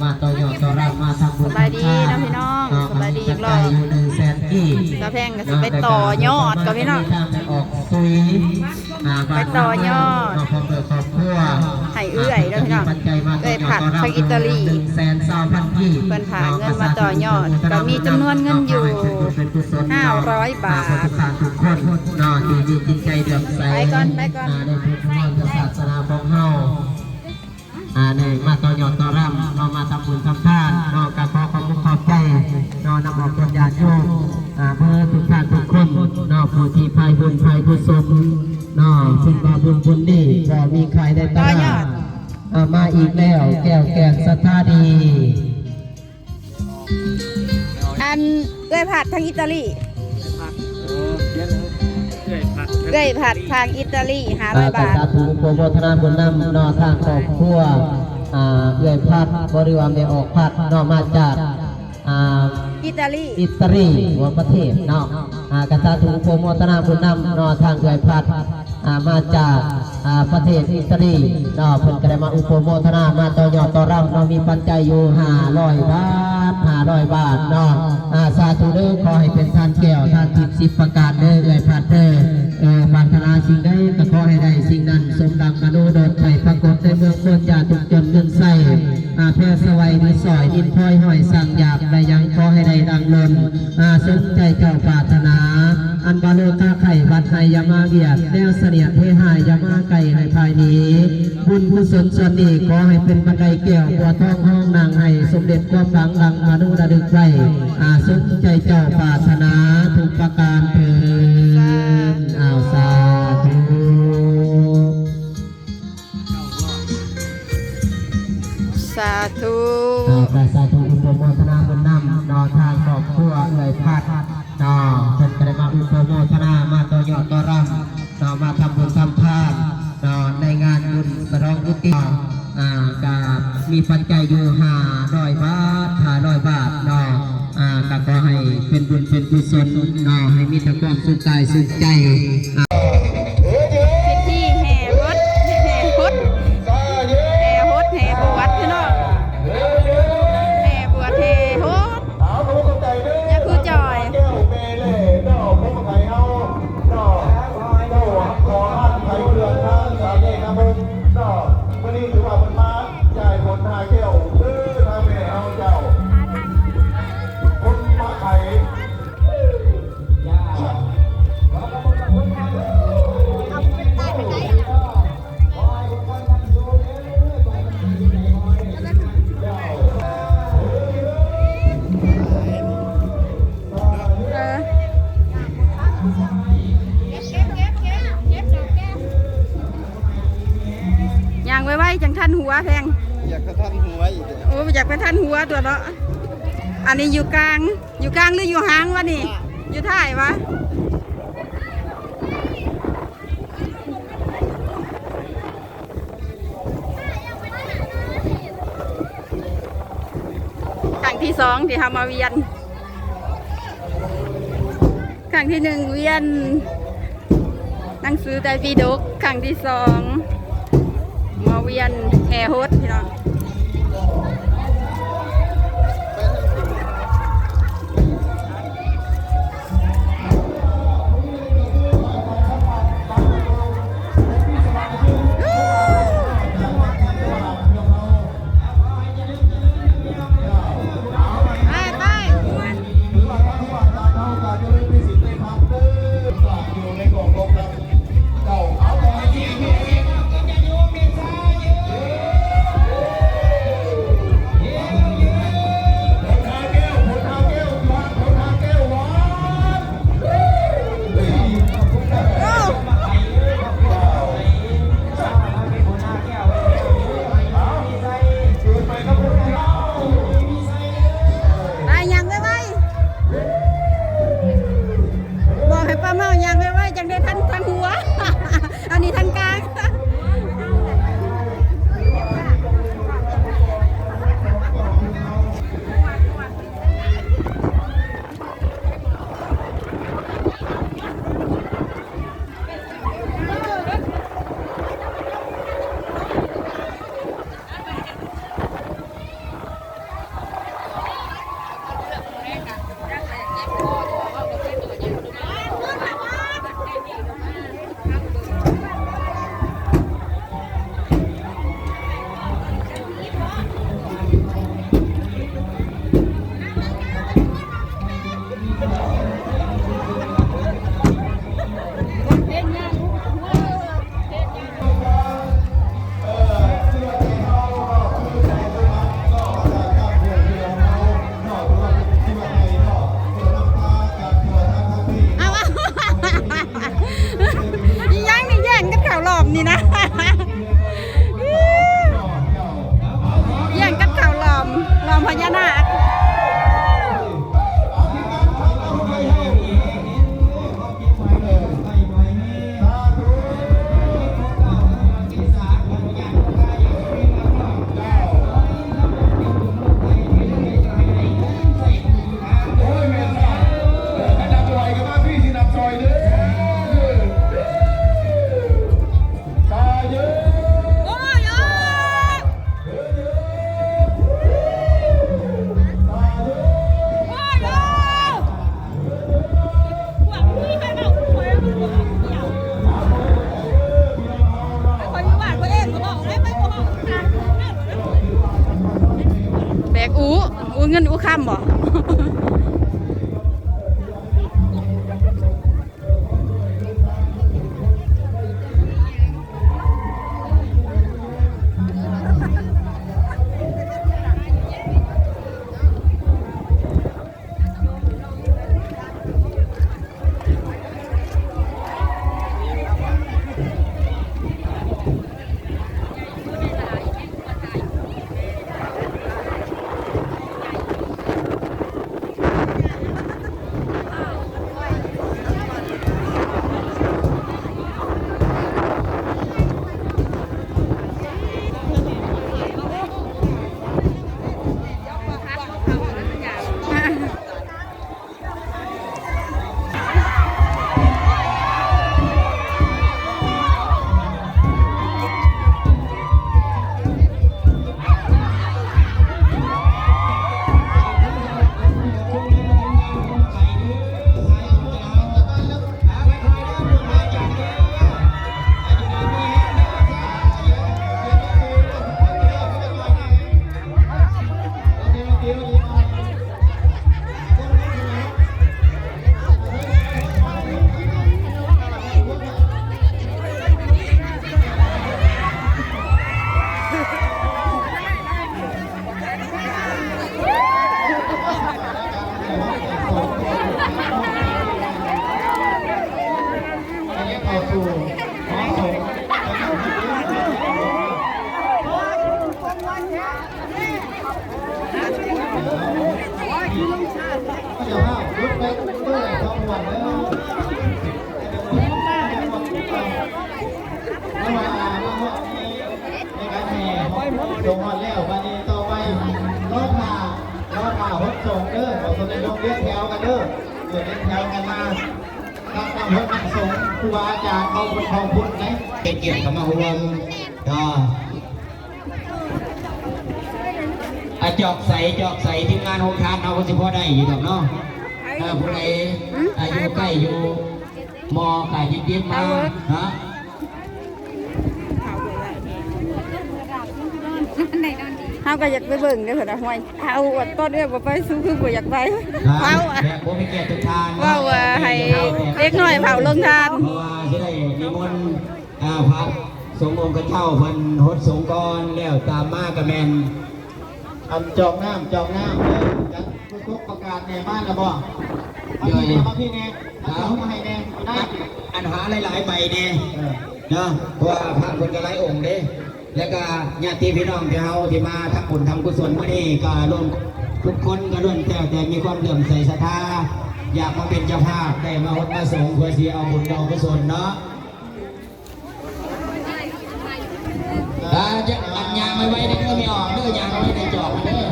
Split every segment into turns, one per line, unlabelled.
มาต่อยอดต่อรำมาทำบุญ
สบายดีนะพี่น้องสบายดีอีกรอบ
อยู่100,000กีบ
กระแพงก็จะไปต่อยอดกับพี่น้อง
ไปออกตุย
ไปต่อยอด
ครอบครัว
ให้เอื้อยแล้วพี่น้องเอื้อยผัดทางอิตาลี
120,000กีบ
เพิ่นผ่านเงินมาต่อยอดก็มีจำนวนเงินอยู่500 บาท
ทุกท่านทุกคนเนาะที่มีจิตใจเดือดใส
ไปก่อน
ในพุทธศาสนาของเฮาในมาต่อยอดต่อรำเรามาทำบุญทำทานเราการขอความขอบใจเรานำออกปัญญาโยมเพื่อทุกท่านทุกคนเราผู้ที่ภัยบุญภัยกุศลเราซึ่งบาบุญบุญดีก็มีใครได้ตลาดมาอีกแล้วแก้วแก่ศรัทธาดี
อันเอื้อยผัดทางอิตาลีเอื้อยผัดทางอิตาลี500 บาท
สาธุโปรโมทนาบุญนำนอทางครอบครัวเอื้อยพัดบริวารในออกพัดนอมาจาก
อิตาลี
หัวประเทศเนาะกษัตริย์โปรโมทนาบุญนำนอทางเอื้อยพัดมาจากประเทศอิตาลีเนาะเพิ่นก็ได้มาอุปโมทนามาต่อยอดต่อรำเรามีปัจจัยอยู่500 บาทเนาะสาธุเด้อขอให้เป็นทานแก้วทานทิพย์10ประการเด้อเอื้อยพัดเด้อปรารถนาสิ่งใดก็ขอให้ได้สิ่งนั้นสมดังมโนโดดไปปรากฏในเมืองคนอย่าทุกจนเงินใส่แพร่สวัยนิสอยดินพลอยห้อยสั่งหยาบได้ยังขอให้ได้ดังล้นสมใจเจ้าปรารถนาอันบาโลกาไข่บัดไห้ยามาเบียดแนวเสนียดเทหายยามาไก่ให้ภายนี้บุญกุศลส่วนนี้ขอให้เป็นบันไดแก้วบัวทองห้องนางให้สมเด็จความหลังดังมนุระดึกไว้สมใจเจ้าปรารถนาทุกประการเถิดสาธุ
สาธุ
สาธุอุปโมทนาบุญนำนอทางครอบครัวเอื้อยพัดนอเพิ่นก็ได้มาอุปโมทนามาต่อยอดต่อรำนอมาทำบุญทำทานนอในงานบุญสรองกุฏิก็มีปัจจัยอยู่500 บาทเนาะก็ขอให้เป็นบุญเป็นกุศลเนาะให้มีแต่ความสุขกายสุขใจ
พิธีแห่รถแห่บวชพี่น้องแห่บวชแห่โฮดอย่าคือจอยอย่างไว้จังท่านหัวแพง
อยากกระทันหัวอีก
โอ้อยากไปท่านหัวตัวเนาะอันนี้อยู่กลางหรืออยู่หางวะนี่อยู่ท้ายวะครั้งที่2ที่ทำมาเวียนครั้งที่1เวียนหนังสือไตรปิฎกครั้งที่2มาเวียนแห่โฮสพี่น้อง อูเงินอูข้ามบ่
ลงมาแล้ววันนี้ต่อไปรอดมาหดส่งเด้อของตัวในโรงเรียนแถวกันเด้อเกิดเป็นแถวกันมาตั้งหดส่งครูบาอาจารย์เขาพุทธไหนเป็นเกียรติกับมาห่วงจอกใสทีมงานโฮมทานเอาก็จะพอได้อยู่ดอกเนาะผู้ใดอยู่ใกล้อยู่มอไก่ยิบมาฮะ
เฮาก็อยากไปเบิ่งเด้อเพิ่นน่ะห้วยเอาอดต้นเด้อบ่ไปสู้คือบ่อยากไปเว้าอ่ะ
แบบบ่มีเกียรติทุกทาน
เว้าให้เด็กน้อยเผาลงทาน
เพราะว่าสิได้นิมนต์พระสงฆ์องค์เจ้าเพิ่นฮดสงฆ์ก่อนแล้วตามมาก็แม่นจอกน้ำเด้อจัดทุกประกาศแน่บ้านแล้วบ่มาพี่แน่เอามาให้แน่ได้อันหาหลายๆใบแน่เนาะเพราะว่าพระเพิ่นก็หลายองค์เด้แล้วก็ญาติพี่น้องที่เฮาที่มาทำบุญทำกุศลมื้อนี้ก็ร่วมทุกคนก็ล้วนแต่มีความเลื่อมใสศรัทธาอยากมาเป็นเจ้าภาพได้มาฮดมาสงฆ์เพื่อที่เอาบุญเอากุศลเนาะจะอัดยางไว้ในเด้อไม่ออกเด้อยางไว้ในจอบเด้อ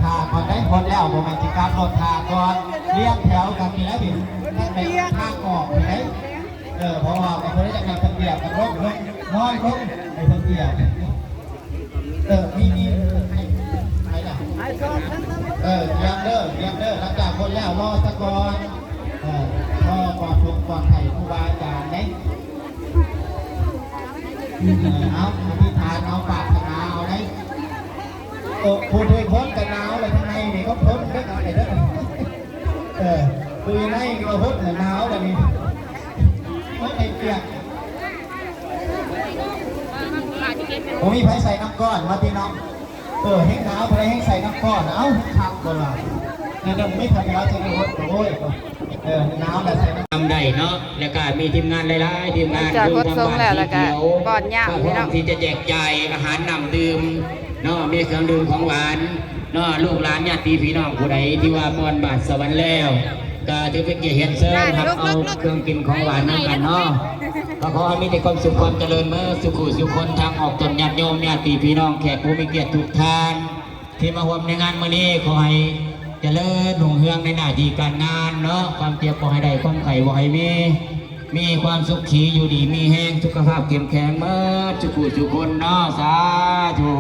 ทาก่อนได้คนแล้วโมเมนติการรถทาก่อนเลี้ยงแถวกันมีแล้วบินนั่นเป็นทางออกมีไหมเพราะว่าคนที่จะนำเป็นเบียร์กันร่มน้อยร่มไอ้เป็นเบียร์มีไหนล่ะเลี้ยงเด้อหลังจากคนแล้วรอตะกอนรอก่อนทุกก่อนไข่ครูบาอาจารย์เนี่ยเอาอธิษฐานเอาปากถนาเอาได้พูดด้วยพ้นกันหนาวเลยทั้งในนี่ก็พ้นได้กันเลยเด้อคุยในก็พ้นหนาวแบบนี้พ้นไอ้เปียกผมมีไผ่ใส่น้ำก้อนมาพี่น้องเฮงหนาวไปเฮงใส่น้ำก้อนเอ้าทักก่อนละเนี่ยเดิมไม่ทำแล้วจะโดนโอ้ยหนาวแต่ใส่น้ำทำได้เนาะแล้วก็มีทีมงานหลายๆทีมงานดูทางบ้านที่เขียวพร้อมที่จะแจกจ่ายอาหารนำดื่มเนาะมีเครื่องดื่มของหวานเนาะลูกหลานญาติพี่น้องผู้ใดที่ว่ามอนบาทสวรรค์แล้วก็ถือเป็นเกียรติเห็นเซิร์ครับเอาเครื่องกินของหวานนั่งกันเนาะก็ขอให้มีแต่ความสุขความเจริญเมื่อสุขุสุขคนทางออกตนญาติโยมญาติพี่น้องแขกผู้มีเกียรติทุกท่านที่มาร่วมในงานมื้อนี้ขอให้เจริญรุ่งเรืองในหน้าที่การงานเนาะความเจ็บบ่ให้ได้ความไข้บ่ให้มีความสุขขีอยู่ดีมีแห้งสุขภาพเข้มแข็งเมื่อสุขุสุขคนเนาะสาธุ